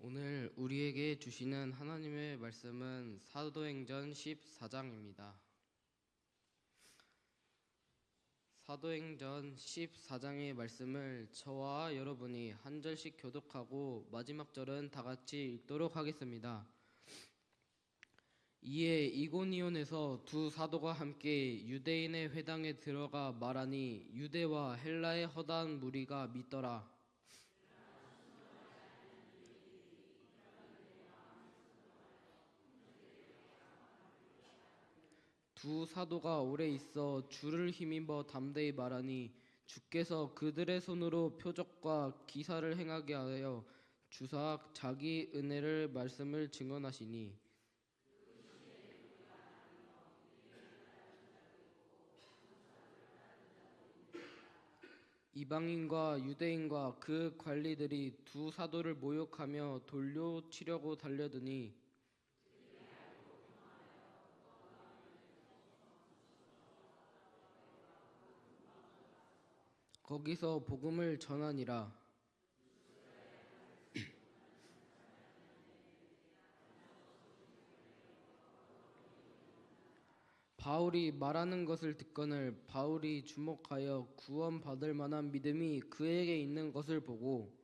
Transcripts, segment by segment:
오늘 우리에게 주시는 하나님의 말씀은 사도행전 14장입니다. 사도행전 14장의 말씀을 저와 여러분이 한 절씩 교독하고 마지막 절은 다 같이 읽도록 하겠습니다. 이에 이고니온에서 두 사도가 함께 유대인의 회당에 들어가 말하니 유대와 헬라의 허다한 무리가 믿더라. 두 사도가 오래 있어 주를 힘입어 담대히 말하니 주께서 그들의 손으로 표적과 기사를 행하게 하여 주사 자기 은혜를 말씀을 증언하시니 이방인과 유대인과 그 관리들이 두 사도를 모욕하며 돌려치려고 달려드니 거기서 복음을 전하니라. 바울이 말하는 것을 듣거늘 바울이 주목하여 구원받을 만한 믿음이 그에게 있는 것을 보고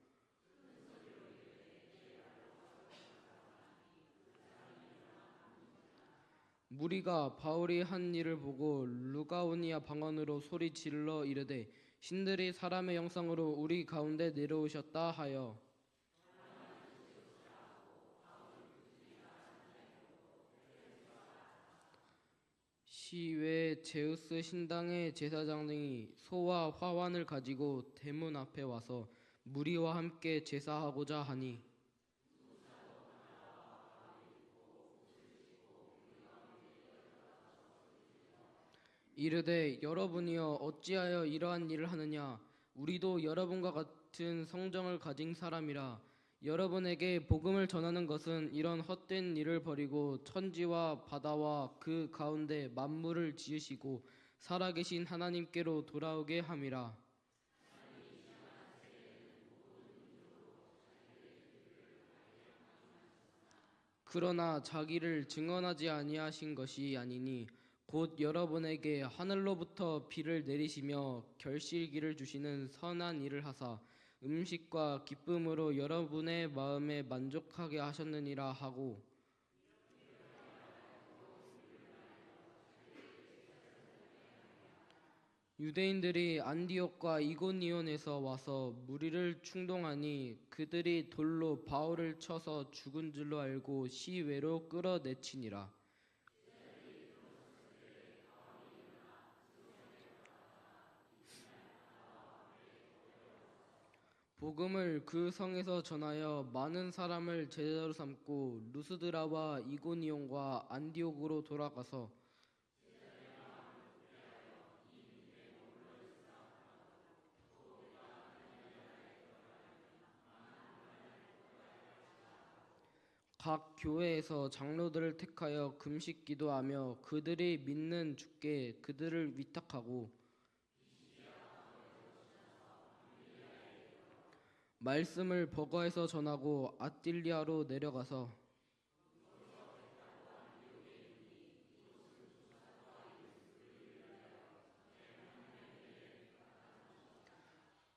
무리가 바울이 한 일을 보고 루가오니아 방언으로 소리 질러 이르되 신들이 사람의 형상으로 우리 가운데 내려오셨다 하여 시외 제우스 신당의 제사장 등이 소와 화환을 가지고 대문 앞에 와서 무리와 함께 제사하고자 하니 이르되 여러분이여 어찌하여 이러한 일을 하느냐 우리도 여러분과 같은 성정을 가진 사람이라 여러분에게 복음을 전하는 것은 이런 헛된 일을 버리고 천지와 바다와 그 가운데 만물을 지으시고 살아계신 하나님께로 돌아오게 함이라. 그러나 자기를 증언하지 아니하신 것이 아니니 곧 여러분에게 하늘로부터 비를 내리시며 결실기를 주시는 선한 일을 하사 음식과 기쁨으로 여러분의 마음에 만족하게 하셨느니라 하고 유대인들이 안디옥과 이고니온에서 와서 무리를 충동하니 그들이 돌로 바울을 쳐서 죽은 줄로 알고 시외로 끌어내치니라. 복음을 그 성에서 전하여 많은 사람을 제자로 삼고 루스드라와 이고니온과 안디옥으로 돌아가서 각 교회에서 장로들을 택하여 금식 기도하며 그들이 믿는 주께 그들을 위탁하고 말씀을 버거에서 전하고 아틸리아로 내려가서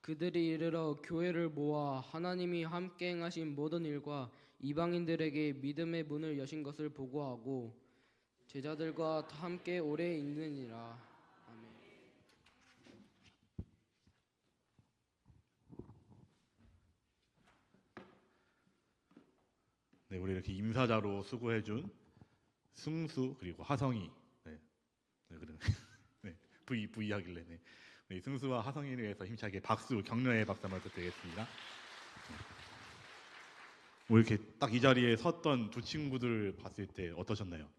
그들이 이르러 교회를 모아 하나님이 함께 행하신 모든 일과 이방인들에게 믿음의 문을 여신 것을 보고하고 제자들과 함께 오래 있느니라. 아멘. 네, 우리 이렇게 임사자로 수고해준 승수 그리고 하성이 그래 네, V 하길래 네, 승수와 하성이를 위해서 힘차게 박수 격려의 박수 한번 부탁드리겠습니다. 오늘 이렇게 딱 이 자리에 섰던 두 친구들 봤을 때 어떠셨나요?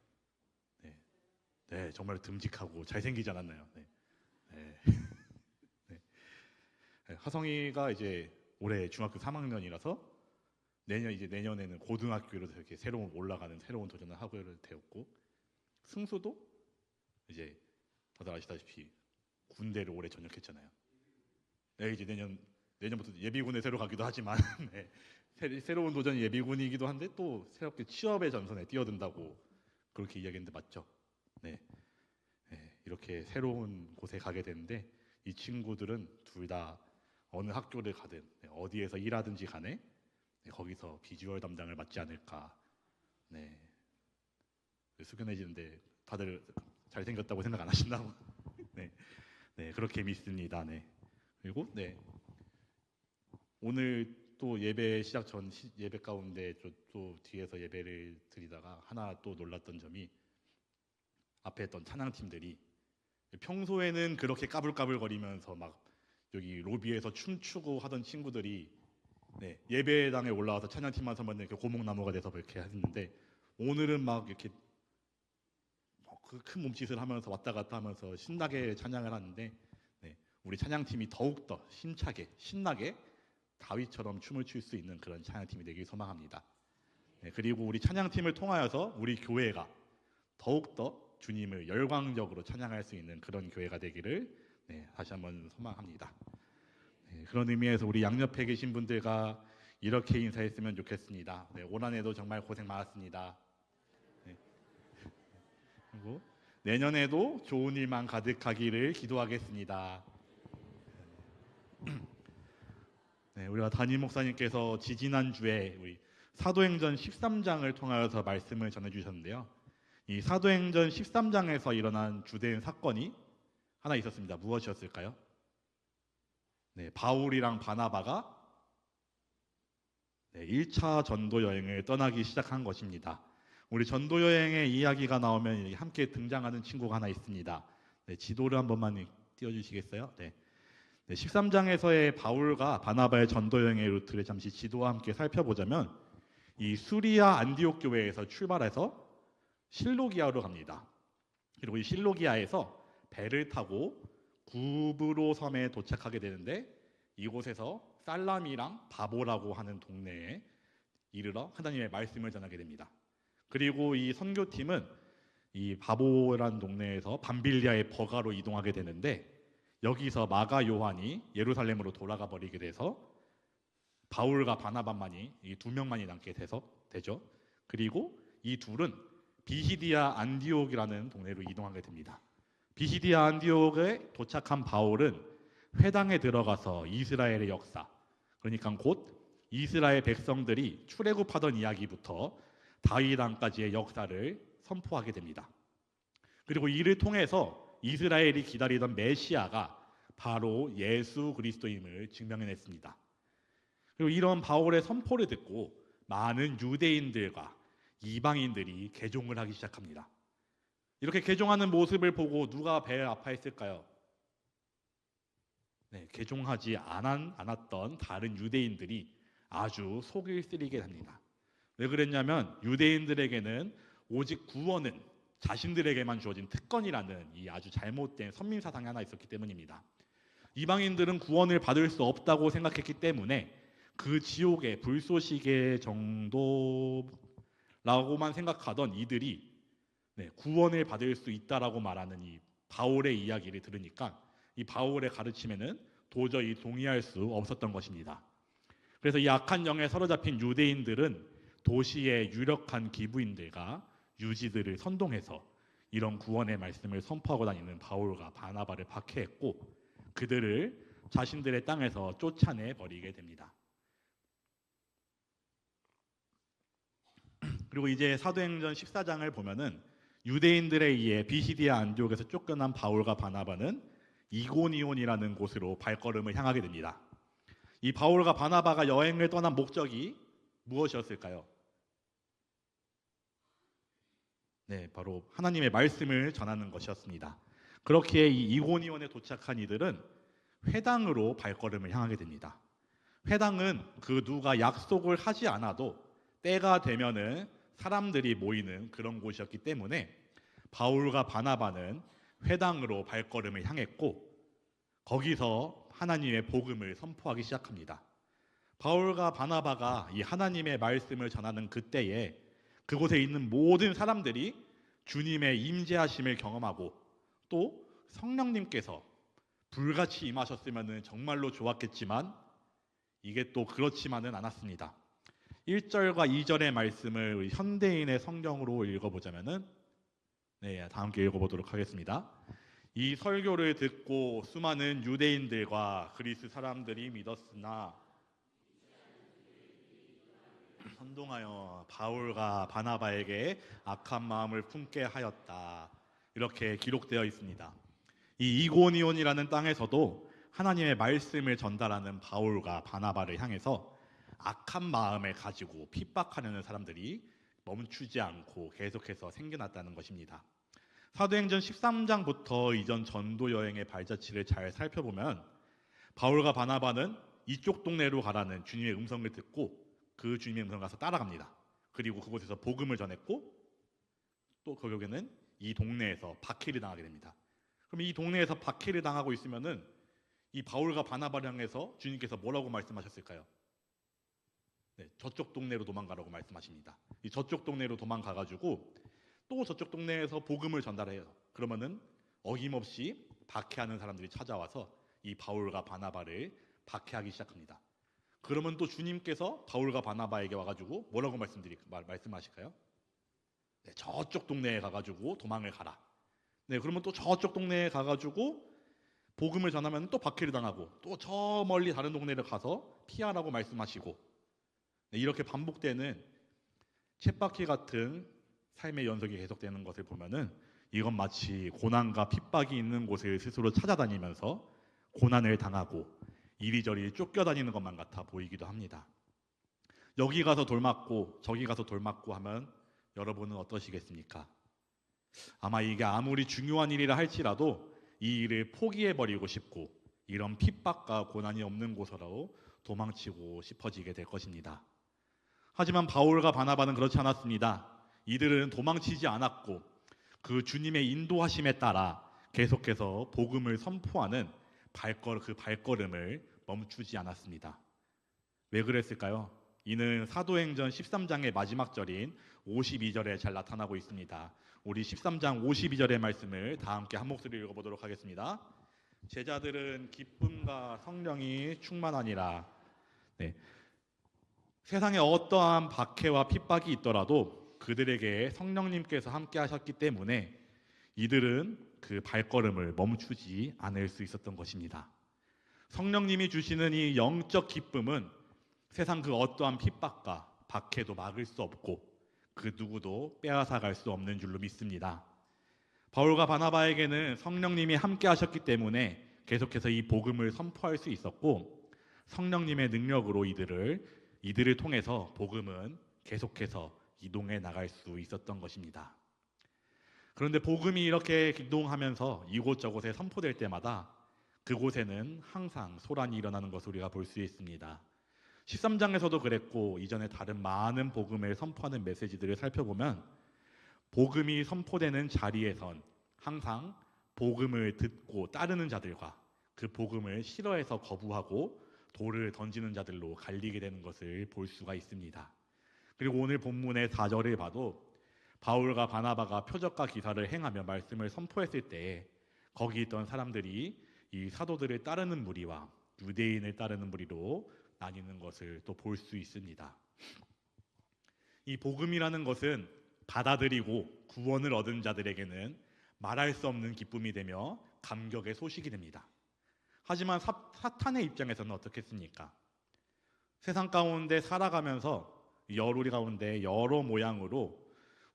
네, 정말 듬직하고 잘생기지 않았나요? 네. 네, 하성이가 이제 올해 중학교 3학년이라서 내년에는 고등학교로 이렇게 새로운 올라가는 새로운 도전을 하고 되었고 승수도 이제 다들 아시다시피 군대를 올해 전역했잖아요. 네, 이제 내년부터 예비군에 새로 가기도 하지만 새로운 도전 예비군이기도 한데 또 새롭게 취업의 전선에 뛰어든다고 그렇게 이야기했는데 맞죠? 네. 네, 이렇게 새로운 곳에 가게 되는데 이 친구들은 둘 다 어느 학교를 가든 어디에서 일하든지 간에 거기서 비주얼 담당을 맡지 않을까. 네. 숙연해지는데 다들 잘생겼다고 생각 안 하시나? 네. 네, 그렇게 믿습니다. 네. 그리고 네. 오늘 또 예배 시작 전 예배 가운데 또 뒤에서 예배를 드리다가 하나 또 놀랐던 점이 앞에 있던 찬양팀들이 평소에는 그렇게 까불까불거리면서 막 여기 로비에서 춤추고 하던 친구들이 네, 예배당에 올라와서 찬양팀만 서면 이렇게 고목나무가 돼서 이렇게 했는데 오늘은 막 이렇게 그 큰 몸짓을 하면서 왔다 갔다 하면서 신나게 찬양을 하는데 네, 우리 찬양팀이 더욱더 힘차게 신나게 다윗처럼 춤을 출 수 있는 그런 찬양팀이 되길 소망합니다. 네, 그리고 우리 찬양팀을 통하여서 우리 교회가 더욱더 주님을 열광적으로 찬양할 수 있는 그런 교회가 되기를 네, 다시 한번 소망합니다. 네, 그런 의미에서 우리 양옆에 계신 분들과 이렇게 인사했으면 좋겠습니다. 네, 올 한해도 정말 고생 많았습니다. 네. 그리고 내년에도 좋은 일만 가득하기를 기도하겠습니다. 네, 우리가 담임 목사님께서 지지난주에 우리 사도행전 13장을 통하여서 말씀을 전해주셨는데요. 이 사도행전 13장에서 일어난 주된 사건이 하나 있었습니다. 무엇이었을까요? 네, 바울이랑 바나바가 1차 전도 여행을 떠나기 시작한 것입니다. 우리 전도 여행의 이야기가 나오면 함께 등장하는 친구가 하나 있습니다. 네, 지도를 한 번만 띄워주시겠어요? 네. 13장에서의 바울과 바나바의 전도 여행의 루트를 잠시 지도와 함께 살펴보자면 이 수리아 안디옥 교회에서 출발해서 실로기아로 갑니다. 그리고 이 실로기아에서 배를 타고 구브로 섬에 도착하게 되는데 이곳에서 살람이랑 바보라고 하는 동네에 이르러 하나님의 말씀을 전하게 됩니다. 그리고 이 선교팀은 이 바보라는 동네에서 밤빌리아의 버가로 이동하게 되는데 여기서 마가 요한이 예루살렘으로 돌아가 버리게 돼서 바울과 바나바만이 이 두 명만이 남게 되죠. 그리고 이 둘은 비시디아 안디옥이라는 동네로 이동하게 됩니다. 비시디아 안디옥에 도착한 바울은 회당에 들어가서 이스라엘의 역사, 그러니까 곧 이스라엘 백성들이 출애굽하던 이야기부터 다윗 왕까지의 역사를 선포하게 됩니다. 그리고 이를 통해서 이스라엘이 기다리던 메시아가 바로 예수 그리스도임을 증명해냈습니다. 그리고 이런 바울의 선포를 듣고 많은 유대인들과 이방인들이 개종을 하기 시작합니다. 이렇게 개종하는 모습을 보고 누가 배를 아파했을까요? 네, 개종하지 않았던 다른 유대인들이 아주 속을 쓰리게 합니다. 왜 그랬냐면 유대인들에게는 오직 구원은 자신들에게만 주어진 특권이라는 이 아주 잘못된 선민 사상이 하나 있었기 때문입니다. 이방인들은 구원을 받을 수 없다고 생각했기 때문에 그 지옥의 불쏘시개 정도라고만 생각하던 이들이 구원을 받을 수 있다라고 말하는 이 바울의 이야기를 들으니까 이 바울의 가르침에는 도저히 동의할 수 없었던 것입니다. 그래서 이 악한 영에 사로잡힌 유대인들은 도시의 유력한 기부인들과 유지들을 선동해서 이런 구원의 말씀을 선포하고 다니는 바울과 바나바를 박해했고 그들을 자신들의 땅에서 쫓아내 버리게 됩니다. 그리고 이제 사도행전 14장을 보면은 유대인들에 의해 비시디아 안디옥에서 쫓겨난 바울과 바나바는 이고니온이라는 곳으로 발걸음을 향하게 됩니다. 이 바울과 바나바가 여행을 떠난 목적이 무엇이었을까요? 네, 바로 하나님의 말씀을 전하는 것이었습니다. 그렇게 이 이고니온에 도착한 이들은 회당으로 발걸음을 향하게 됩니다. 회당은 그 누가 약속을 하지 않아도 때가 되면은 사람들이 모이는 그런 곳이었기 때문에 바울과 바나바는 회당으로 발걸음을 향했고 거기서 하나님의 복음을 선포하기 시작합니다. 바울과 바나바가 이 하나님의 말씀을 전하는 그때에 그곳에 있는 모든 사람들이 주님의 임재하심을 경험하고 또 성령님께서 불같이 임하셨으면 정말로 좋았겠지만 이게 또 그렇지만은 않았습니다. 1절과 2절의 말씀을 우리 현대인의 성경으로 읽어보자면은 네, 다 함께 읽어보도록 하겠습니다. 이 설교를 듣고 수많은 유대인들과 그리스 사람들이 믿었으나 선동하여 바울과 바나바에게 악한 마음을 품게 하였다. 이렇게 기록되어 있습니다. 이 이고니온이라는 땅에서도 하나님의 말씀을 전달하는 바울과 바나바를 향해서 악한 마음을 가지고 핍박하려는 사람들이 멈추지 않고 계속해서 생겨났다는 것입니다. 사도행전 13장부터 이전 전도 여행의 발자취를 잘 살펴보면 바울과 바나바는 이쪽 동네로 가라는 주님의 음성을 듣고 그 주님의 음성을 가서 따라갑니다. 그리고 그곳에서 복음을 전했고 또 결국에는 이 동네에서 박해를 당하게 됩니다. 그럼 이 동네에서 박해를 당하고 있으면은 이 바울과 바나바를 향해서 주님께서 뭐라고 말씀하셨을까요? 네, 저쪽 동네로 도망가라고 말씀하십니다. 이 저쪽 동네로 도망가가지고 또 저쪽 동네에서 복음을 전달해요. 그러면은 어김없이 박해하는 사람들이 찾아와서 이 바울과 바나바를 박해하기 시작합니다. 그러면 또 주님께서 바울과 바나바에게 와가지고 뭐라고 말씀하실까요? 네, 저쪽 동네에 가가지고 도망을 가라. 네, 그러면 또 저쪽 동네에 가가지고 복음을 전하면 또 박해를 당하고 또 저 멀리 다른 동네를 가서 피하라고 말씀하시고 네, 이렇게 반복되는 쳇바퀴 같은 삶의 연속이 계속되는 것을 보면은 이건 마치 고난과 핍박이 있는 곳을 스스로 찾아다니면서 고난을 당하고 이리저리 쫓겨다니는 것만 같아 보이기도 합니다. 여기 가서 돌 맞고 저기 가서 돌 맞고 하면 여러분은 어떠시겠습니까? 아마 이게 아무리 중요한 일이라 할지라도 이 일을 포기해버리고 싶고 이런 핍박과 고난이 없는 곳으로 도망치고 싶어지게 될 것입니다. 하지만 바울과 바나바는 그렇지 않았습니다. 이들은 도망치지 않았고 그 주님의 인도하심에 따라 계속해서 복음을 선포하는 그 발걸음을 멈추지 않았습니다. 왜 그랬을까요? 이는 사도행전 13장의 마지막 절인 52절에 잘 나타나고 있습니다. 우리 13장 52절의 말씀을 다 함께 한 목소리로 읽어보도록 하겠습니다. 제자들은 기쁨과 성령이 충만하니라. 네. 세상에 어떠한 박해와 핍박이 있더라도 그들에게 성령님께서 함께 하셨기 때문에 이들은 그 발걸음을 멈추지 않을 수 있었던 것입니다. 성령님이 주시는 이 영적 기쁨은 세상 그 어떠한 핍박과 박해도 막을 수 없고 그 누구도 빼앗아갈 수 없는 줄로 믿습니다. 바울과 바나바에게는 성령님이 함께 하셨기 때문에 계속해서 이 복음을 선포할 수 있었고 성령님의 능력으로 이들을 통해서 복음은 계속해서 이동해 나갈 수 있었던 것입니다. 그런데 복음이 이렇게 이동하면서 이곳저곳에 선포될 때마다 그곳에는 항상 소란이 일어나는 것을 우리가 볼 수 있습니다. 13장에서도 그랬고 이전에 다른 많은 복음을 선포하는 메시지들을 살펴보면 복음이 선포되는 자리에선 항상 복음을 듣고 따르는 자들과 그 복음을 싫어해서 거부하고 돌을 던지는 자들로 갈리게 되는 것을 볼 수가 있습니다. 그리고 오늘 본문의 4절을 봐도 바울과 바나바가 표적과 기사를 행하며 말씀을 선포했을 때 거기 있던 사람들이 이 사도들을 따르는 무리와 유대인을 따르는 무리로 나뉘는 것을 또 볼 수 있습니다. 이 복음이라는 것은 받아들이고 구원을 얻은 자들에게는 말할 수 없는 기쁨이 되며 감격의 소식이 됩니다. 하지만 사탄의 입장에서는 어떻겠습니까? 세상 가운데 살아가면서 우리 가운데 여러 모양으로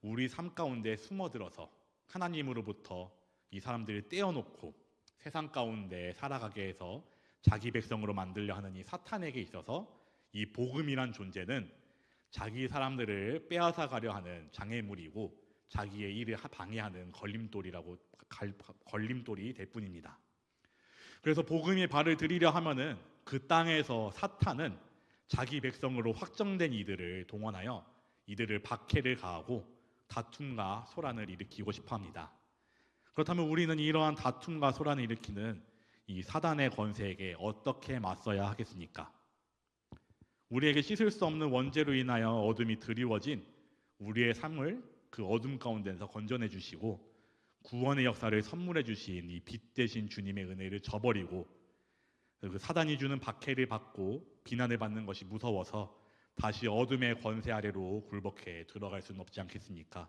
우리 삶 가운데 숨어들어서 하나님으로부터 이 사람들을 떼어놓고 세상 가운데 살아가게 해서 자기 백성으로 만들려 하는 이 사탄에게 있어서 이 복음이란 존재는 자기 사람들을 빼앗아 가려 하는 장애물이고 자기의 일을 방해하는 걸림돌이 될 뿐입니다. 그래서 복음의 발을 들이려 하면은 그 땅에서 사탄은 자기 백성으로 확정된 이들을 동원하여 이들을 박해를 가하고 다툼과 소란을 일으키고 싶어합니다. 그렇다면 우리는 이러한 다툼과 소란을 일으키는 이 사단의 권세에게 어떻게 맞서야 하겠습니까? 우리에게 씻을 수 없는 원죄로 인하여 어둠이 드리워진 우리의 삶을 그 어둠 가운데서 건져내 주시고 구원의 역사를 선물해 주신 이 빛 대신 주님의 은혜를 저버리고 그 사단이 주는 박해를 받고 비난을 받는 것이 무서워서 다시 어둠의 권세 아래로 굴복해 들어갈 수는 없지 않겠습니까?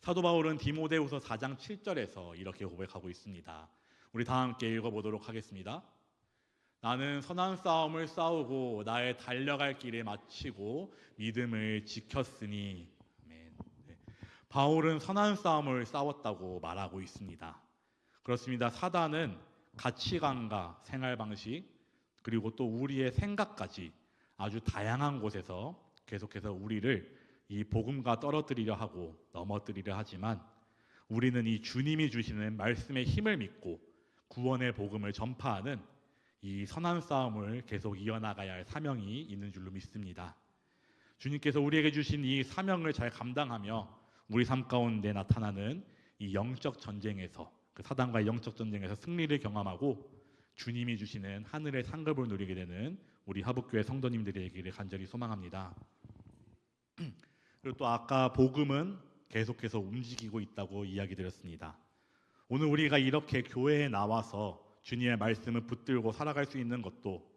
사도 바울은 디모데후서 4장 7절에서 이렇게 고백하고 있습니다. 우리 다 함께 읽어보도록 하겠습니다. 나는 선한 싸움을 싸우고 나의 달려갈 길을 마치고 믿음을 지켰으니. 아멘. 네. 바울은 선한 싸움을 싸웠다고 말하고 있습니다. 그렇습니다. 사단은 가치관과 생활 방식 그리고 또 우리의 생각까지 아주 다양한 곳에서 계속해서 우리를 이 복음과 떨어뜨리려 하고 넘어뜨리려 하지만 우리는 이 주님이 주시는 말씀의 힘을 믿고 구원의 복음을 전파하는 이 선한 싸움을 계속 이어나가야 할 사명이 있는 줄로 믿습니다. 주님께서 우리에게 주신 이 사명을 잘 감당하며 우리 삶 가운데 나타나는 이 영적 전쟁에서 그 사단과의 영적 전쟁에서 승리를 경험하고 주님이 주시는 하늘의 상급을 누리게 되는 우리 하북교회 성도님들이 되기를 간절히 소망합니다. 그리고 또 아까 복음은 계속해서 움직이고 있다고 이야기 드렸습니다. 오늘 우리가 이렇게 교회에 나와서 주님의 말씀을 붙들고 살아갈 수 있는 것도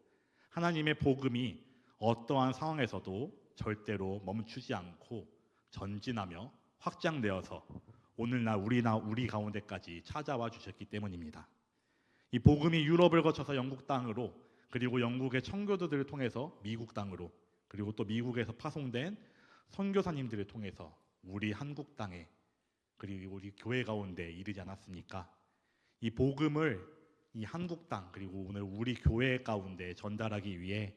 하나님의 복음이 어떠한 상황에서도 절대로 멈추지 않고 전진하며 확장되어서 오늘날 우리 가운데까지 찾아와 주셨기 때문입니다. 이 복음이 유럽을 거쳐서 영국 땅으로 그리고 영국의 청교도들을 통해서 미국 땅으로 그리고 또 미국에서 파송된 선교사님들을 통해서 우리 한국 땅에 그리고 우리 교회 가운데 이르지 않았습니까? 이 복음을 이 한국 땅 그리고 오늘 우리 교회 가운데 전달하기 위해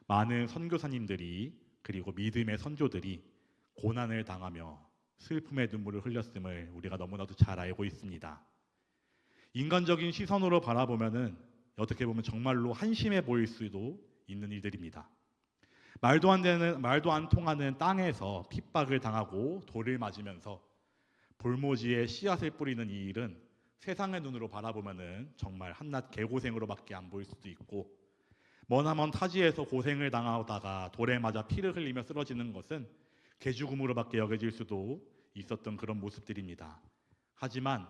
많은 선교사님들이 그리고 믿음의 선조들이 고난을 당하며 슬픔의 눈물을 흘렸음을 우리가 너무나도 잘 알고 있습니다. 인간적인 시선으로 바라보면은 어떻게 보면 정말로 한심해 보일 수도 있는 일들입니다. 말도 안 통하는 땅에서 핍박을 당하고 돌을 맞으면서 볼모지에 씨앗을 뿌리는 이 일은 세상의 눈으로 바라보면은 정말 한낱 개고생으로밖에 안 보일 수도 있고 머나먼 타지에서 고생을 당하다가 돌에 맞아 피를 흘리며 쓰러지는 것은 개죽음으로밖에 여겨질 수도 있었던 그런 모습들입니다. 하지만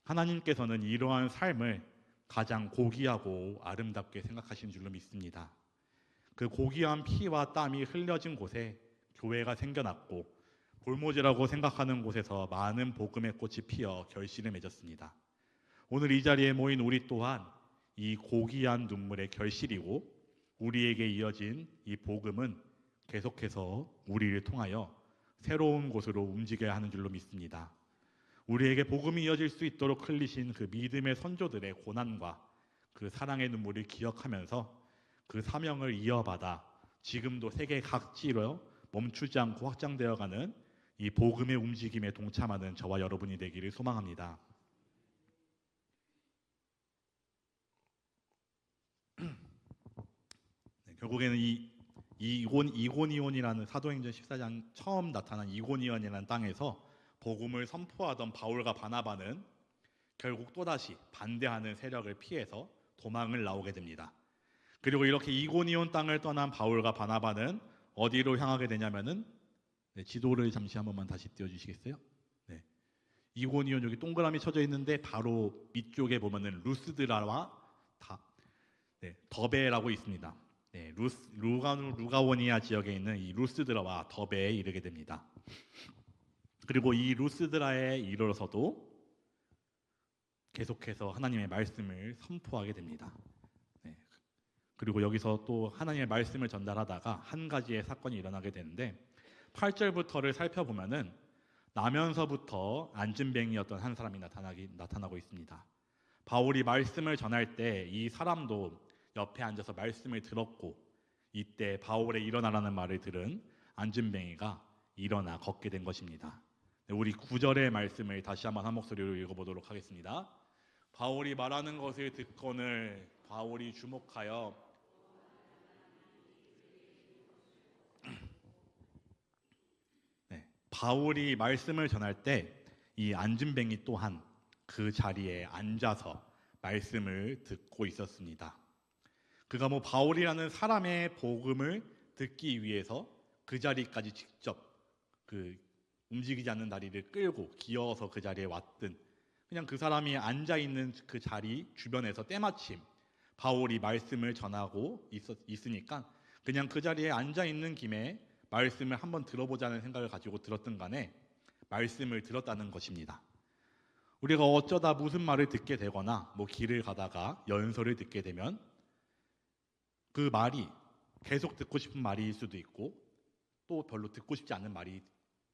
하나님께서는 이러한 삶을 가장 고귀하고 아름답게 생각하시는 줄로 믿습니다. 그 고귀한 피와 땀이 흘려진 곳에 교회가 생겨났고 볼모지라고 생각하는 곳에서 많은 복음의 꽃이 피어 결실을 맺었습니다. 오늘 이 자리에 모인 우리 또한 이 고귀한 눈물의 결실이고 우리에게 이어진 이 복음은 계속해서 우리를 통하여 새로운 곳으로 움직여야 하는 줄로 믿습니다. 우리에게 복음이 이어질 수 있도록 흘리신 그 믿음의 선조들의 고난과 그 사랑의 눈물을 기억하면서 그 사명을 이어받아 지금도 세계 각지로 멈추지 않고 확장되어가는 이 복음의 움직임에 동참하는 저와 여러분이 되기를 소망합니다. 네, 결국에는 이 이고니온이라는 사도행전 14장 처음 나타난 이고니온이라는 땅에서 복음을 선포하던 바울과 바나바는 결국 또다시 반대하는 세력을 피해서 도망을 나오게 됩니다. 그리고 이렇게 이고니온 땅을 떠난 바울과 바나바는 어디로 향하게 되냐면은 지도를 잠시 한 번만 다시 띄워주시겠어요? 네. 이고니온 여기 동그라미 쳐져 있는데 바로 밑쪽에 보면은 루스드라와 더베라고 있습니다. 네, 루가오니아 지역에 있는 이 루스드라와 더베에 이르게 됩니다. 그리고 이 루스드라에 이르러서도 계속해서 하나님의 말씀을 선포하게 됩니다. 네. 그리고 여기서 또 하나님의 말씀을 전달하다가 한 가지의 사건이 일어나게 되는데 8절부터를 살펴보면은 나면서부터 안진뱅이였던 한 사람이 나타나고 있습니다. 바울이 말씀을 전할 때 이 사람도 옆에 앉아서 말씀을 들었고 이때 바울의 일어나라는 말을 들은 안진뱅이가 일어나 걷게 된 것입니다. 우리 9절의 말씀을 다시 한번 한 목소리로 읽어보도록 하겠습니다. 바울이 말하는 것을 듣거늘 바울이 주목하여 바울이 말씀을 전할 때 이 안진뱅이 또한 그 자리에 앉아서 말씀을 듣고 있었습니다. 그가 바울이라는 사람의 복음을 듣기 위해서 그 자리까지 직접 움직이지 않는 다리를 끌고 기어서 그 자리에 왔든 그냥 그 사람이 앉아있는 그 자리 주변에서 때마침 바울이 말씀을 전하고 있으니까 그냥 그 자리에 앉아 있는 김에 말씀을 한번 들어보자는 생각을 가지고 들었든 간에 말씀을 들었다는 것입니다. 우리가 어쩌다 무슨 말을 듣게 되거나 뭐 길을 가다가 연설을 듣게 되면 그 말이 계속 듣고 싶은 말일 수도 있고 또 별로 듣고 싶지 않은 말이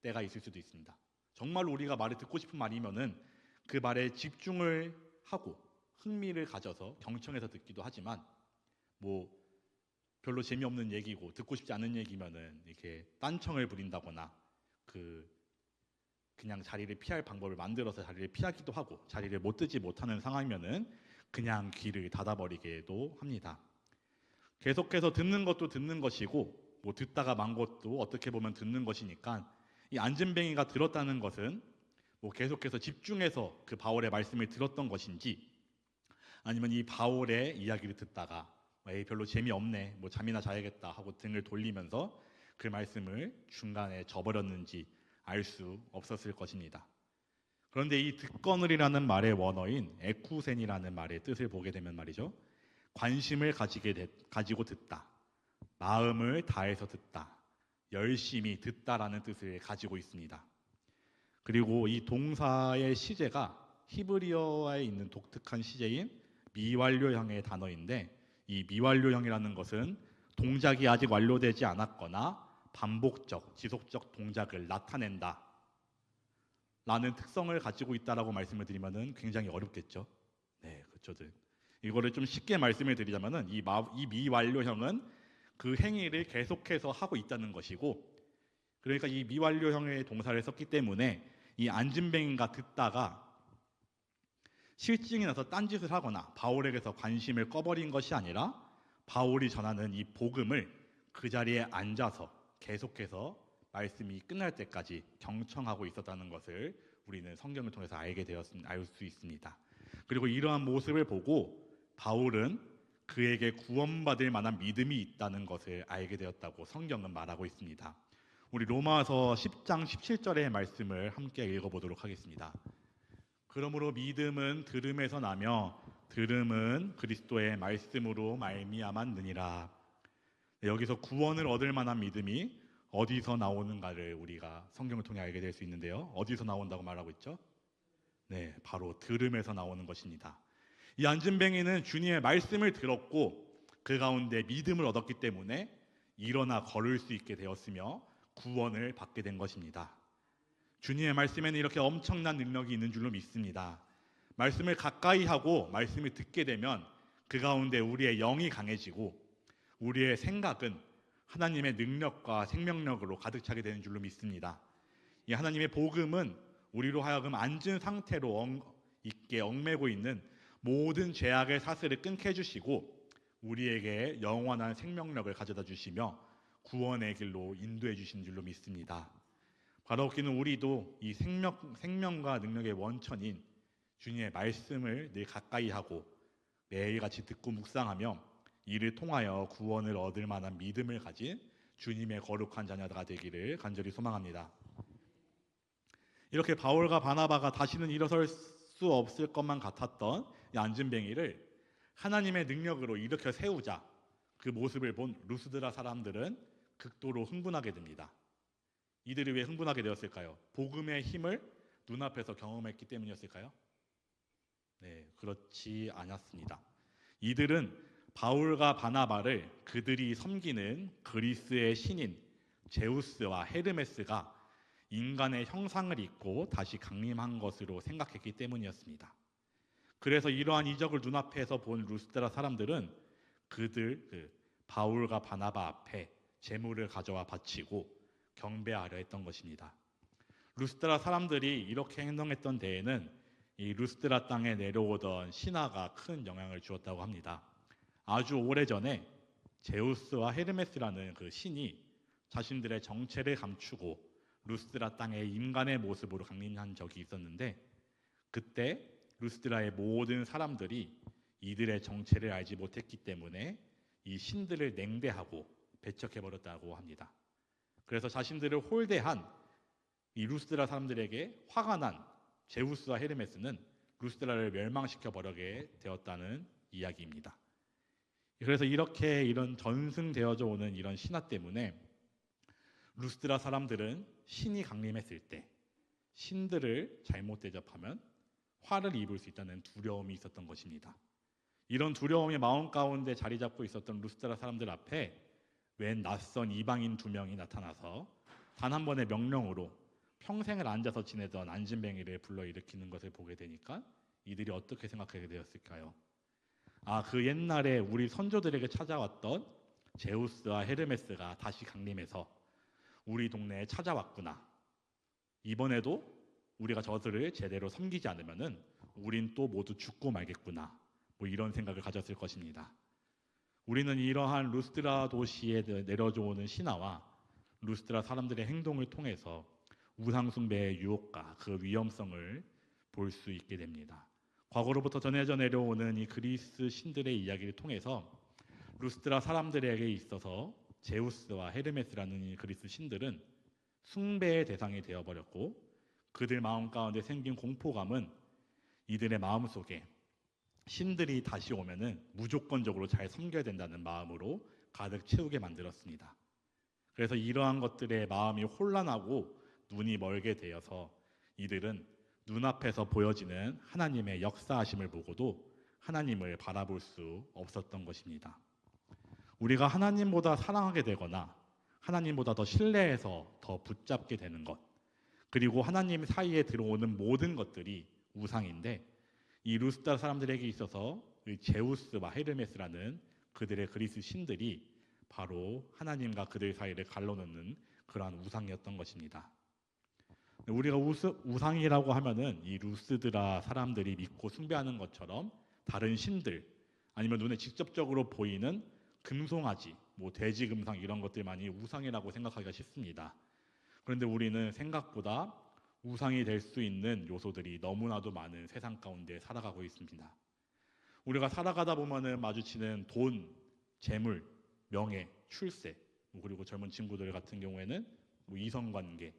때가 있을 수도 있습니다. 정말 우리가 말을 듣고 싶은 말이면은 그 말에 집중을 하고 흥미를 가져서 경청해서 듣기도 하지만 뭐 별로 재미없는 얘기고 듣고 싶지 않은 얘기면은 이렇게 딴청을 부린다거나 그냥 자리를 피할 방법을 만들어서 자리를 피하기도 하고 자리를 못 뜨지 못하는 상황이면은 그냥 귀를 닫아버리기도 합니다. 계속해서 듣는 것도 듣는 것이고 뭐 듣다가 만 것도 어떻게 보면 듣는 것이니까 이 안진뱅이가 들었다는 것은 뭐 계속해서 집중해서 그 바울의 말씀을 들었던 것인지 아니면 이 바울의 이야기를 듣다가 에이 별로 재미없네 뭐 잠이나 자야겠다 하고 등을 돌리면서 그 말씀을 중간에 저버렸는지 알 수 없었을 것입니다. 그런데 이 듣거늘이라는 말의 원어인 에쿠센이라는 말의 뜻을 보게 되면 말이죠. 관심을 가지고 듣다, 마음을 다해서 듣다, 열심히 듣다라는 뜻을 가지고 있습니다. 그리고 이 동사의 시제가 히브리어에 있는 독특한 시제인 미완료형의 단어인데 이 미완료형이라는 것은 동작이 아직 완료되지 않았거나 반복적, 지속적 동작을 나타낸다 라는 특성을 가지고 있다라고 말씀을 드리면은 굉장히 어렵겠죠. 네, 그렇죠. 이거를 좀 쉽게 말씀을 드리자면은 이 미완료형은 그 행위를 계속해서 하고 있다는 것이고, 그러니까 이 미완료형의 동사를 썼기 때문에 이 안진뱅이가 듣다가 실증이 나서 딴짓을 하거나 바울에게서 관심을 꺼버린 것이 아니라 바울이 전하는 이 복음을 그 자리에 앉아서 계속해서 말씀이 끝날 때까지 경청하고 있었다는 것을 우리는 성경을 통해서 알 수 있습니다. 그리고 이러한 모습을 보고 바울은 그에게 구원받을 만한 믿음이 있다는 것을 알게 되었다고 성경은 말하고 있습니다. 우리 로마서 10장 17절의 말씀을 함께 읽어보도록 하겠습니다. 그러므로 믿음은 들음에서 나며 들음은 그리스도의 말씀으로 말미암았느니라. 여기서 구원을 얻을 만한 믿음이 어디서 나오는가를 우리가 성경을 통해 알게 될 수 있는데요. 어디서 나온다고 말하고 있죠? 네, 바로 들음에서 나오는 것입니다. 이 안진뱅이는 주님의 말씀을 들었고 그 가운데 믿음을 얻었기 때문에 일어나 걸을 수 있게 되었으며 구원을 받게 된 것입니다. 주님의 말씀에는 이렇게 엄청난 능력이 있는 줄로 믿습니다. 말씀을 가까이 하고 말씀을 듣게 되면 그 가운데 우리의 영이 강해지고 우리의 생각은 하나님의 능력과 생명력으로 가득 차게 되는 줄로 믿습니다. 이 하나님의 복음은 우리로 하여금 앉은 상태로 있게 얽매고 있는 모든 죄악의 사슬을 끊게 해주시고 우리에게 영원한 생명력을 가져다 주시며 구원의 길로 인도해 주신 줄로 믿습니다. 바로 그는 우리도 이 생명과 능력의 원천인 주님의 말씀을 늘 가까이 하고 매일같이 듣고 묵상하며 이를 통하여 구원을 얻을 만한 믿음을 가진 주님의 거룩한 자녀가 되기를 간절히 소망합니다. 이렇게 바울과 바나바가 다시는 일어설 수 없을 것만 같았던 이 안진뱅이를 하나님의 능력으로 일으켜 세우자 그 모습을 본 루스드라 사람들은 극도로 흥분하게 됩니다. 이들이 왜 흥분하게 되었을까요? 복음의 힘을 눈앞에서 경험했기 때문이었을까요? 네, 그렇지 않았습니다. 이들은 바울과 바나바를 그들이 섬기는 그리스의 신인 제우스와 헤르메스가 인간의 형상을 입고 다시 강림한 것으로 생각했기 때문이었습니다. 그래서 이러한 이적을 눈앞에서 본 루스드라 사람들은 바울과 바나바 앞에 제물을 가져와 바치고 경배하려 했던 것입니다. 루스드라 사람들이 이렇게 행동했던 데에는 이 루스드라 땅에 내려오던 신화가 큰 영향을 주었다고 합니다. 아주 오래전에 제우스와 헤르메스라는 그 신이 자신들의 정체를 감추고 루스드라 땅에 인간의 모습으로 강림한 적이 있었는데 그때 루스드라의 모든 사람들이 이들의 정체를 알지 못했기 때문에 이 신들을 냉대하고 배척해버렸다고 합니다. 그래서 자신들을 홀대한 이 루스드라 사람들에게 화가 난 제우스와 헤르메스는 루스드라를 멸망시켜 버리게 되었다는 이야기입니다. 그래서 이렇게 이런 전승되어져 오는 이런 신화 때문에 루스드라 사람들은 신이 강림했을 때 신들을 잘못 대접하면 화를 입을 수 있다는 두려움이 있었던 것입니다. 이런 두려움이 마음 가운데 자리 잡고 있었던 루스드라 사람들 앞에 웬 낯선 이방인 2명이 나타나서 단 한 번의 명령으로 평생을 앉아서 지내던 안진뱅이를 불러일으키는 것을 보게 되니까 이들이 어떻게 생각하게 되었을까요? 아, 그 옛날에 우리 선조들에게 찾아왔던 제우스와 헤르메스가 다시 강림해서 우리 동네에 찾아왔구나. 이번에도 우리가 저들을 제대로 섬기지 않으면은 우린 또 모두 죽고 말겠구나. 뭐 이런 생각을 가졌을 것입니다. 우리는 이러한 루스드라 도시에 내려오는 신화와 루스드라 사람들의 행동을 통해서 우상 숭배의 유혹과 그 위험성을 볼 수 있게 됩니다. 과거로부터 전해져 내려오는 이 그리스 신들의 이야기를 통해서 루스드라 사람들에게 있어서 제우스와 헤르메스라는 이 그리스 신들은 숭배의 대상이 되어버렸고 그들 마음 가운데 생긴 공포감은 이들의 마음속에 신들이 다시 오면은 무조건적으로 잘 섬겨야 된다는 마음으로 가득 채우게 만들었습니다. 그래서 이러한 것들의 마음이 혼란하고 눈이 멀게 되어서 이들은 눈앞에서 보여지는 하나님의 역사하심을 보고도 하나님을 바라볼 수 없었던 것입니다. 우리가 하나님보다 사랑하게 되거나 하나님보다 더 신뢰해서 더 붙잡게 되는 것, 그리고 하나님 사이에 들어오는 모든 것들이 우상인데 이 루스드라 사람들에게 있어서 제우스와 헤르메스라는 그들의 그리스 신들이 바로 하나님과 그들 사이를 갈라놓는 그러한 우상이었던 것입니다. 우리가 우상이라고 하면은 이 루스드라 사람들이 믿고 숭배하는 것처럼 다른 신들 아니면 눈에 직접적으로 보이는 금송아지, 뭐 돼지 금상 이런 것들만이 우상이라고 생각하기가 쉽습니다. 그런데 우리는 생각보다 우상이 될 수 있는 요소들이 너무나도 많은 세상 가운데 살아가고 있습니다. 우리가 살아가다 보면은 마주치는 돈, 재물, 명예, 출세, 그리고 젊은 친구들 같은 경우에는 뭐 이성관계,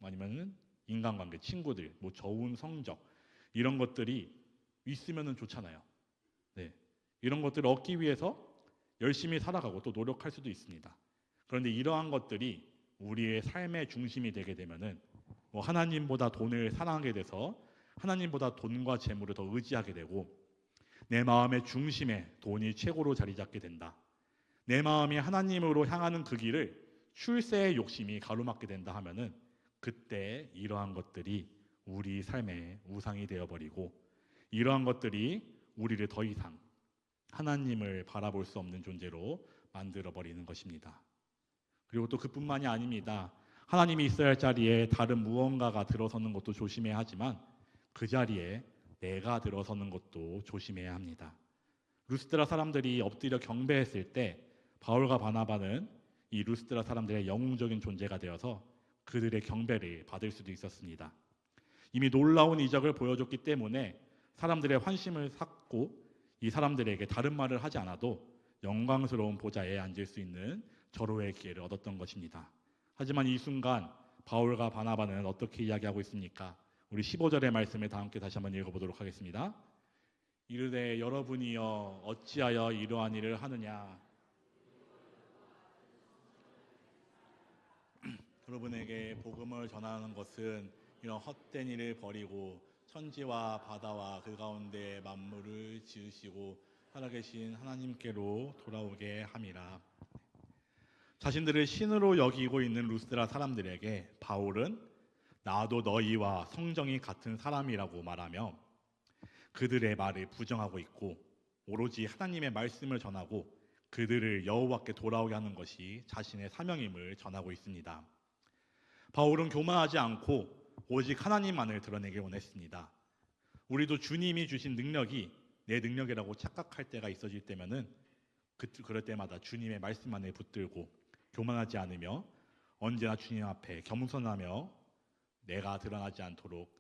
아니면은 인간관계, 친구들, 뭐 좋은 성적 이런 것들이 있으면은 좋잖아요. 네, 이런 것들을 얻기 위해서 열심히 살아가고 또 노력할 수도 있습니다. 그런데 이러한 것들이 우리의 삶의 중심이 되게 되면은 뭐 하나님보다 돈을 사랑하게 돼서 하나님보다 돈과 재물을 더 의지하게 되고 내 마음의 중심에 돈이 최고로 자리 잡게 된다. 내 마음이 하나님으로 향하는 그 길을 출세의 욕심이 가로막게 된다 하면은 그때 이러한 것들이 우리 삶의 우상이 되어버리고 이러한 것들이 우리를 더 이상 하나님을 바라볼 수 없는 존재로 만들어버리는 것입니다. 그리고 또 그뿐만이 아닙니다. 하나님이 있어야 할 자리에 다른 무언가가 들어서는 것도 조심해야 하지만 그 자리에 내가 들어서는 것도 조심해야 합니다. 루스드라 사람들이 엎드려 경배했을 때 바울과 바나바는 이 루스드라 사람들의 영웅적인 존재가 되어서 그들의 경배를 받을 수도 있었습니다. 이미 놀라운 이적을 보여줬기 때문에 사람들의 환심을 샀고 이 사람들에게 다른 말을 하지 않아도 영광스러운 보좌에 앉을 수 있는 절호의 기회를 얻었던 것입니다. 하지만 이 순간 바울과 바나바는 어떻게 이야기하고 있습니까? 우리 15절의 말씀을 다 함께 다시 한번 읽어보도록 하겠습니다. 이르되 여러분이여 어찌하여 이러한 일을 하느냐. 여러분에게 복음을 전하는 것은 이런 헛된 일을 버리고 천지와 바다와 그 가운데 만물을 지으시고 살아계신 하나님께로 돌아오게 함이라. 자신들을 신으로 여기고 있는 루스드라 사람들에게 바울은 나도 너희와 성정이 같은 사람이라고 말하며 그들의 말을 부정하고 있고 오로지 하나님의 말씀을 전하고 그들을 여호와께 돌아오게 하는 것이 자신의 사명임을 전하고 있습니다. 바울은 교만하지 않고 오직 하나님만을 드러내길 원했습니다. 우리도 주님이 주신 능력이 내 능력이라고 착각할 때가 있어질 때면은 그럴 때마다 주님의 말씀만을 붙들고 교만하지 않으며 언제나 주님 앞에 겸손하며 내가 드러나지 않도록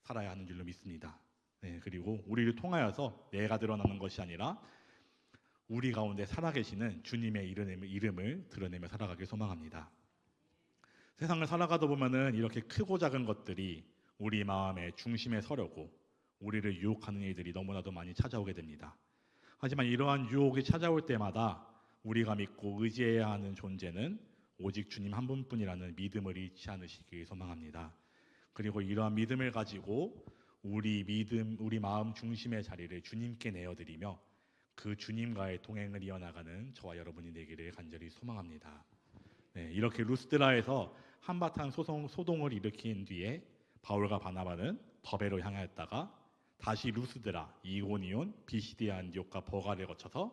살아야 하는 줄로 믿습니다. 네, 그리고 우리를 통하여서 내가 드러나는 것이 아니라 우리 가운데 살아계시는 주님의 이름을 드러내며 살아가길 소망합니다. 세상을 살아가다 보면은 이렇게 크고 작은 것들이 우리 마음의 중심에 서려고 우리를 유혹하는 일들이 너무나도 많이 찾아오게 됩니다. 하지만 이러한 유혹이 찾아올 때마다 우리가 믿고 의지해야 하는 존재는 오직 주님 한 분뿐이라는 믿음을 잃지 않으시길 소망합니다. 그리고 이러한 믿음을 가지고 우리 마음 중심의 자리를 주님께 내어드리며 그 주님과의 동행을 이어나가는 저와 여러분이 되기를 간절히 소망합니다. 네, 이렇게 루스드라에서 한바탕 소동을 일으킨 뒤에 바울과 바나바는 더베로 향하였다가 다시 루스드라, 이고니온, 비시디아 안디옥과 버가를 거쳐서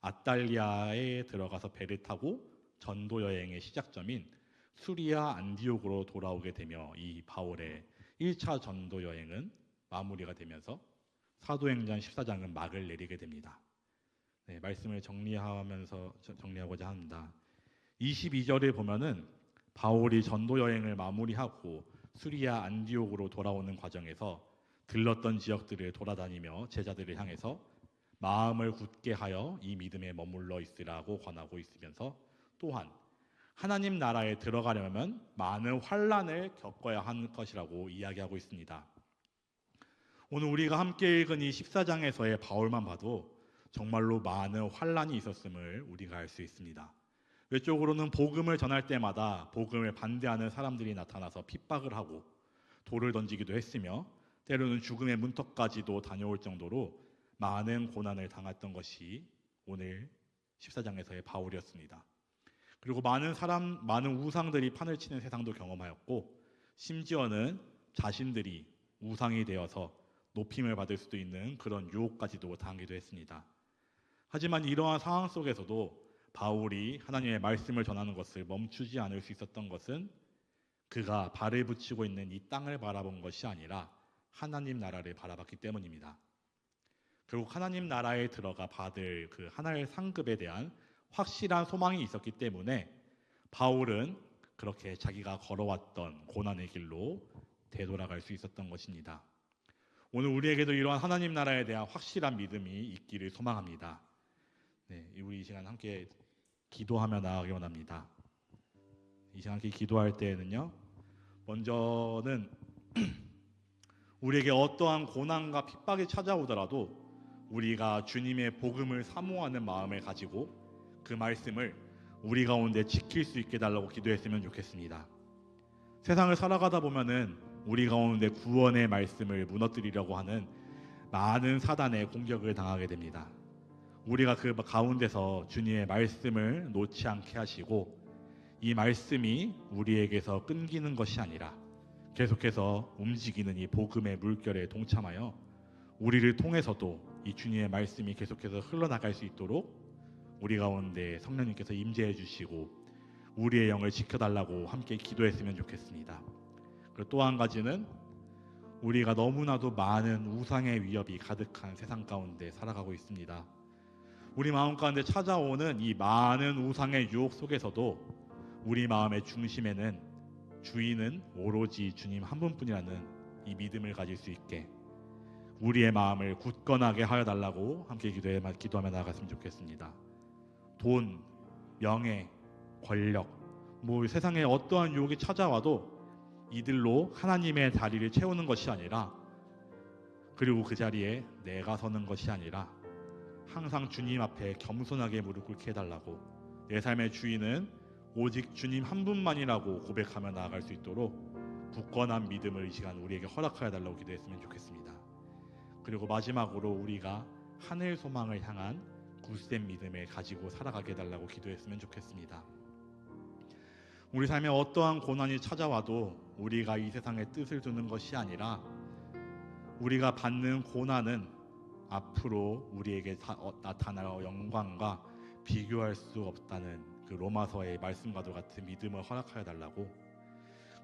아탈리아에 들어가서 배를 타고 전도 여행의 시작점인 수리아 안디옥으로 돌아오게 되며 이 바울의 1차 전도 여행은 마무리가 되면서 사도행전 14장은 막을 내리게 됩니다. 네, 말씀을 정리하고자 합니다. 22절에 보면은 바울이 전도 여행을 마무리하고 수리아 안디옥으로 돌아오는 과정에서 들렀던 지역들을 돌아다니며 제자들을 향해서 마음을 굳게 하여 이 믿음에 머물러 있으라고 권하고 있으면서 또한 하나님 나라에 들어가려면 많은 환난을 겪어야 하는 것이라고 이야기하고 있습니다. 오늘 우리가 함께 읽은 이 14장에서의 바울만 봐도 정말로 많은 환난이 있었음을 우리가 알 수 있습니다. 외적으로는 복음을 전할 때마다 복음을 반대하는 사람들이 나타나서 핍박을 하고 돌을 던지기도 했으며 때로는 죽음의 문턱까지도 다녀올 정도로 많은 고난을 당했던 것이 오늘 14장에서의 바울이었습니다. 그리고 많은 우상들이 판을 치는 세상도 경험하였고 심지어는 자신들이 우상이 되어서 높임을 받을 수도 있는 그런 유혹까지도 당하기도 했습니다. 하지만 이러한 상황 속에서도 바울이 하나님의 말씀을 전하는 것을 멈추지 않을 수 있었던 것은 그가 발을 붙이고 있는 이 땅을 바라본 것이 아니라 하나님 나라를 바라봤기 때문입니다. 결국 하나님 나라에 들어가 받을 그 하나의 상급에 대한 확실한 소망이 있었기 때문에 바울은 그렇게 자기가 걸어왔던 고난의 길로 되돌아갈 수 있었던 것입니다. 오늘 우리에게도 이러한 하나님 나라에 대한 확실한 믿음이 있기를 소망합니다. 네, 우리 이 시간 함께 기도하며 나아가기 원합니다. 이 시간 함께 기도할 때에는요, 먼저는 우리에게 어떠한 고난과 핍박이 찾아오더라도 우리가 주님의 복음을 사모하는 마음을 가지고 그 말씀을 우리 가운데 지킬 수 있게 달라고 기도했으면 좋겠습니다. 세상을 살아가다 보면은 우리 가운데 구원의 말씀을 무너뜨리려고 하는 많은 사단의 공격을 당하게 됩니다. 우리가 그 가운데서 주님의 말씀을 놓지 않게 하시고 이 말씀이 우리에게서 끊기는 것이 아니라 계속해서 움직이는 이 복음의 물결에 동참하여 우리를 통해서도 이 주님의 말씀이 계속해서 흘러나갈 수 있도록 우리 가운데 성령님께서 임재해 주시고 우리의 영을 지켜달라고 함께 기도했으면 좋겠습니다. 그리고 또 한 가지는 우리가 너무나도 많은 우상의 위협이 가득한 세상 가운데 살아가고 있습니다. 우리 마음 가운데 찾아오는 이 많은 우상의 유혹 속에서도 우리 마음의 중심에는 주인은 오로지 주님 한 분뿐이라는 이 믿음을 가질 수 있게 우리의 마음을 굳건하게 하여 달라고 함께 기도하며 나아갔으면 좋겠습니다. 돈, 명예, 권력, 세상에 어떠한 유혹이 찾아와도 이들로 하나님의 다리를 채우는 것이 아니라, 그리고 그 자리에 내가 서는 것이 아니라 항상 주님 앞에 겸손하게 무릎 꿇게 해달라고, 내 삶의 주인은 오직 주님 한 분만이라고 고백하며 나아갈 수 있도록 굳건한 믿음을 이 시간 우리에게 허락하여 달라고 기도했으면 좋겠습니다. 그리고 마지막으로 우리가 하늘 소망을 향한 굳센 믿음을 가지고 살아가게 해달라고 기도했으면 좋겠습니다. 우리 삶에 어떠한 고난이 찾아와도 우리가 이 세상에 뜻을 두는 것이 아니라 우리가 받는 고난은 앞으로 우리에게 나타날 영광과 비교할 수 없다는 그 로마서의 말씀과도 같은 믿음을 허락하여 달라고,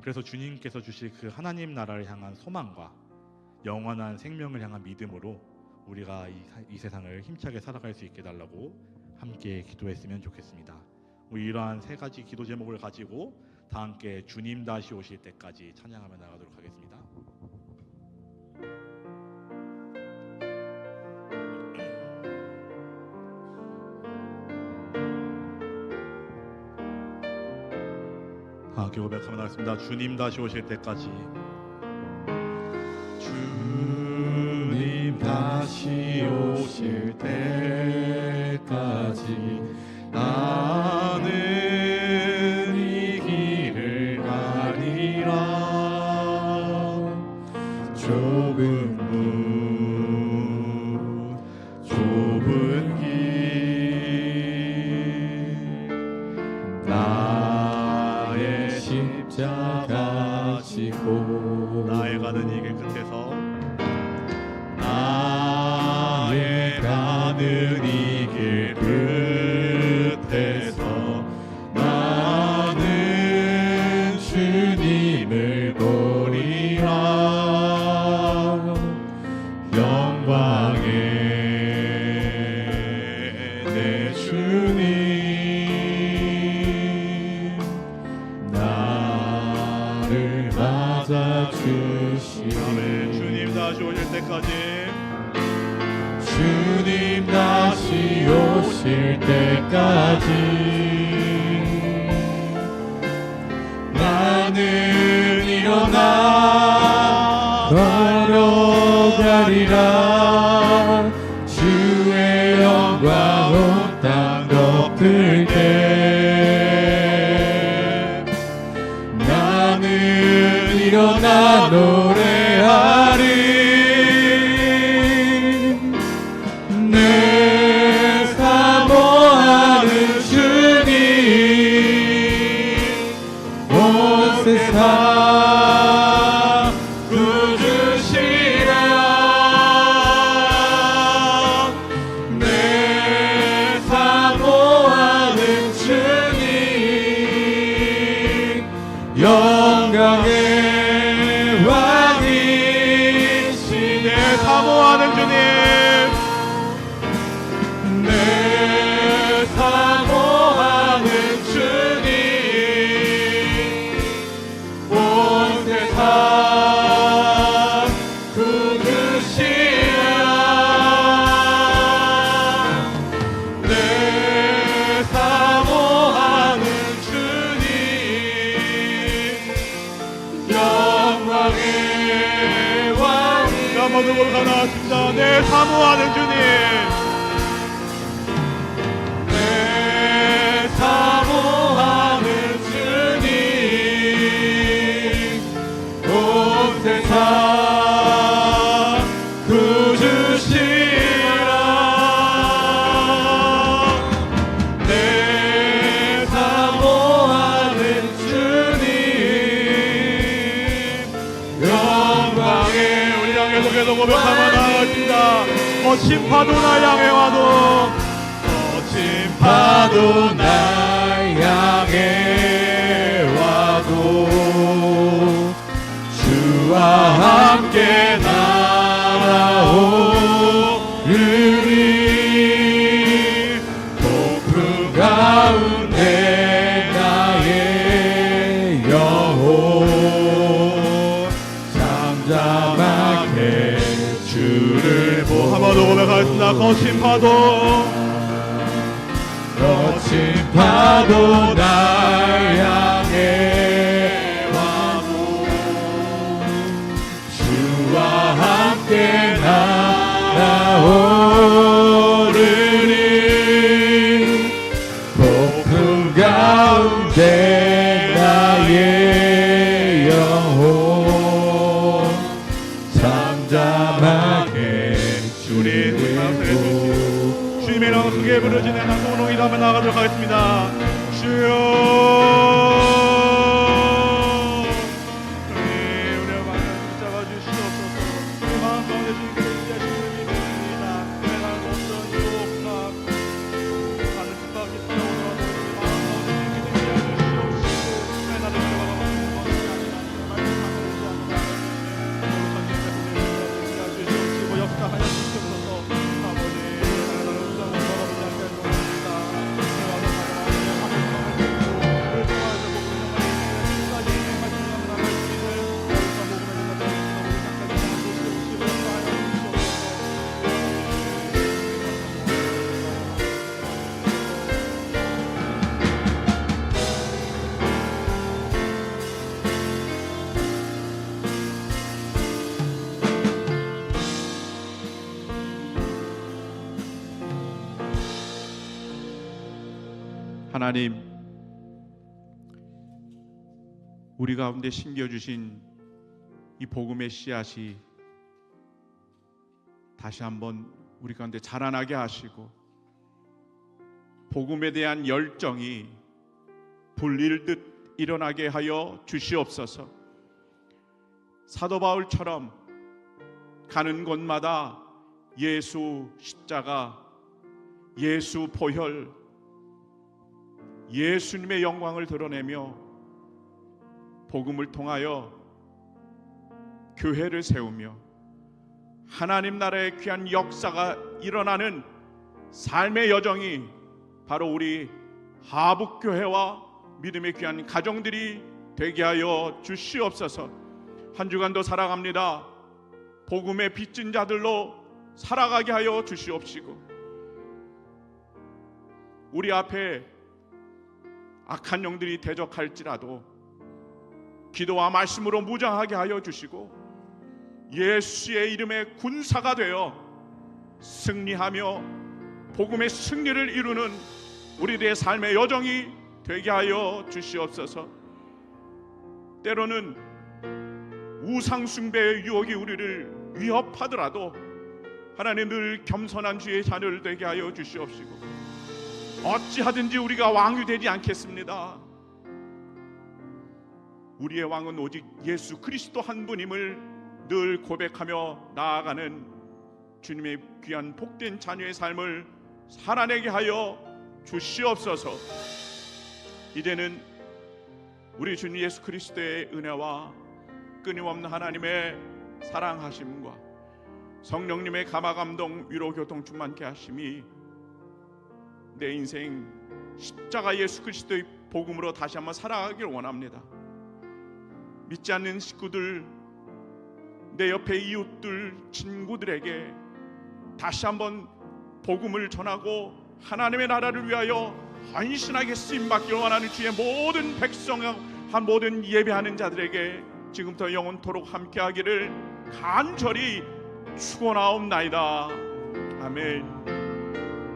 그래서 주님께서 주실 그 하나님 나라를 향한 소망과 영원한 생명을 향한 믿음으로 우리가 이 세상을 힘차게 살아갈 수 있게 달라고 함께 기도했으면 좋겠습니다. 우리 이러한 세 가지 기도 제목을 가지고 다 함께 주님 다시 오실 때까지 찬양하며 나가도록 하겠습니다. 함께 고백하며 나가겠습니다. 주님 다시 오실 때까지. 주님 다시 오실 때까지 나는 이 길을 가리라. 좁은 문 좁은 길 나의 십자가 지고 나의 가는 이 길 끝에서 나의 가는 이 길 끝에서 나는 주님을 보리라. 영광의 내 주님 나를 맞아주시네. 주님 다시 오실 때까지 주님 다시 오실 때까지 나는 일어나 걸어가리라. 주의 영광 온 땅 덮을 때 나는 일어나 노래하리. 내 사모하는 주님 온 세상 구주시라. 내 사모하는 주님 영광의 왕이시네. 사모하는 주님 내 사모하는 주님 온 세상 구주시라. 내 사모하는 주님 영광의 왕이. 한번 더 나왔습니다. 내 사모하는 주님 사모하는 주님 온 세상 구주시라. 내 사모하는 주님 영광의. 우리 향해서 계속 고백하며 나아갑니다. 거친 파도 날 향해 와도 파도 날 향해 와도 주와 함께 날아오르리. 폭풍 가운데 나의 영혼 잠잠하게 주를 보. 한 번 더 고백하겠습니다. 거친 파도 거친 파도 날 향해 와도 주와 함께 날아오르리. 폭풍 가운데 나의 영혼 잠잠하게 주님을 주님의 이름 크게 부르짖는 한송으로 일하며 나아가도록 하겠습니다. 주여 우리의 마음을 붙잡아 주시옵소서. 우리 마음 가운데 주님께 인자하시는 믿습니다. 내 나는 어떤 유혹과 나는 뜻밖의 찾아오더라도 우리 마음 가운데 주님께 인자하시옵시고 내 나를 들어가가 먹는 것이 아니라 말씀하시지 않는다. 주시옵시고 역사하여 주시옵소서. 아버지 하나님을 붙잡고 걸어보지 않게 해주옵소서. 하나님, 우리 가운데 심겨주신 이 복음의 씨앗이 다시 한번 우리 가운데 자라나게 하시고 복음에 대한 열정이 불일듯 일어나게 하여 주시옵소서. 사도 바울처럼 가는 곳마다 예수 십자가, 예수 보혈, 예수님의 영광을 드러내며 복음을 통하여 교회를 세우며 하나님 나라의 귀한 역사가 일어나는 삶의 여정이 바로 우리 하북교회와 믿음의 귀한 가정들이 되게 하여 주시옵소서. 한 주간도 살아갑니다. 복음의 빚진 자들로 살아가게 하여 주시옵시고, 우리 앞에 악한 영들이 대적할지라도 기도와 말씀으로 무장하게 하여 주시고 예수의 이름의 군사가 되어 승리하며 복음의 승리를 이루는 우리들의 삶의 여정이 되게 하여 주시옵소서. 때로는 우상숭배의 유혹이 우리를 위협하더라도 하나님 늘 겸손한 주의 자녀를 되게 하여 주시옵시고 어찌하든지 우리가 왕이 되지 않겠습니다. 우리의 왕은 오직 예수 그리스도 한 분임을 늘 고백하며 나아가는 주님의 귀한 복된 자녀의 삶을 살아내게 하여 주시옵소서. 이제는 우리 주님 예수 그리스도의 은혜와 끊임없는 하나님의 사랑하심과 성령님의 감화감동 위로 교통 충만케 하심이 내 인생 십자가 예수 그리스도의 복음으로 다시 한번 살아가길 원합니다. 믿지 않는 식구들, 내 옆에 이웃들, 친구들에게 다시 한번 복음을 전하고 하나님의 나라를 위하여 헌신하게 쓰임받길 원하는 주의 모든 백성과 모든 예배하는 자들에게 지금부터 영원토록 함께하기를 간절히 축원하옵나이다. 아멘.